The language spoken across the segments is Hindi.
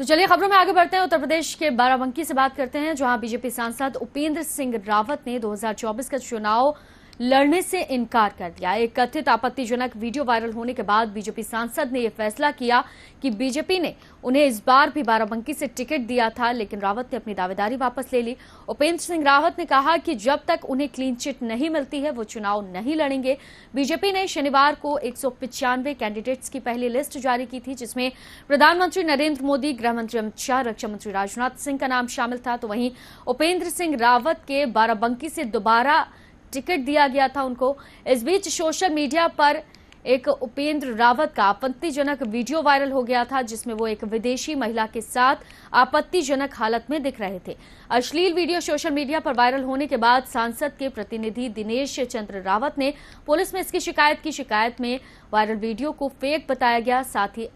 तो चलिए खबरों में आगे बढ़ते हैं। उत्तर प्रदेश के बाराबंकी से बात करते हैं, जहां बीजेपी सांसद उपेंद्र सिंह रावत ने 2024 का चुनाव लड़ने से इनकार कर दिया। एक कथित आपत्तिजनक वीडियो वायरल होने के बाद बीजेपी सांसद ने यह फैसला किया कि बीजेपी ने उन्हें इस बार भी बाराबंकी से टिकट दिया था, लेकिन रावत ने अपनी दावेदारी वापस ले ली। उपेंद्र सिंह रावत ने कहा कि जब तक उन्हें क्लीन चिट नहीं मिलती है वो चुनाव नहीं लड़ेंगे। बीजेपी ने शनिवार को 195 कैंडिडेट्स की पहली लिस्ट जारी की थी, जिसमें प्रधानमंत्री नरेंद्र मोदी, गृह मंत्री अमित शाह, रक्षा मंत्री राजनाथ सिंह का नाम शामिल था। तो वहीं उपेंद्र सिंह रावत के बाराबंकी से दोबारा टिकट दिया गया था उनको। इस बीच सोशल मीडिया पर एक उपेंद्र रावत का आपत्तिजनक वीडियो वायरल हो गया था, जिसमें वो एक विदेशी महिला के साथ आपत्तिजनक हालत में दिख रहे थे। अश्लील वीडियो सोशल मीडिया पर वायरल होने के बाद सांसद के प्रतिनिधि दिनेश चंद्र रावत ने पुलिस में इसकी शिकायत की। शिकायत में वायरल वीडियो को फेक बताया गया, साथ ही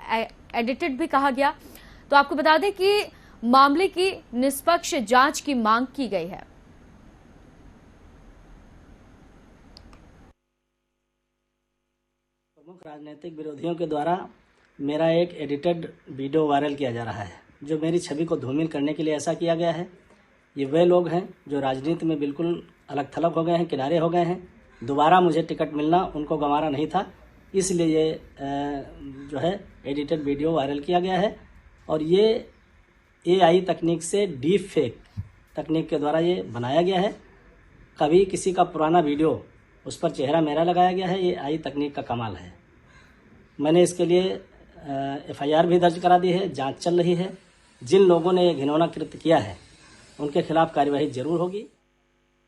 एडिटेड भी कहा गया। तो आपको बता दें कि मामले की निष्पक्ष जांच की मांग की गई है। प्रमुख राजनीतिक विरोधियों के द्वारा मेरा एक एडिटेड वीडियो वायरल किया जा रहा है, जो मेरी छवि को धूमिल करने के लिए ऐसा किया गया है। ये वे लोग हैं जो राजनीति में बिल्कुल अलग थलग हो गए हैं, किनारे हो गए हैं। दोबारा मुझे टिकट मिलना उनको गंवारा नहीं था, इसलिए ये जो है एडिटेड वीडियो वायरल किया गया है। और ये AI तकनीक से डीप फेक तकनीक के द्वारा ये बनाया गया है। कभी किसी का पुराना वीडियो उस पर चेहरा मेरा लगाया गया है। ये AI तकनीक का कमाल है। मैंने इसके लिए FIR भी दर्ज करा दी है, जांच चल रही है। जिन लोगों ने ये घिनौना कृत्य किया है उनके खिलाफ कार्यवाही जरूर होगी।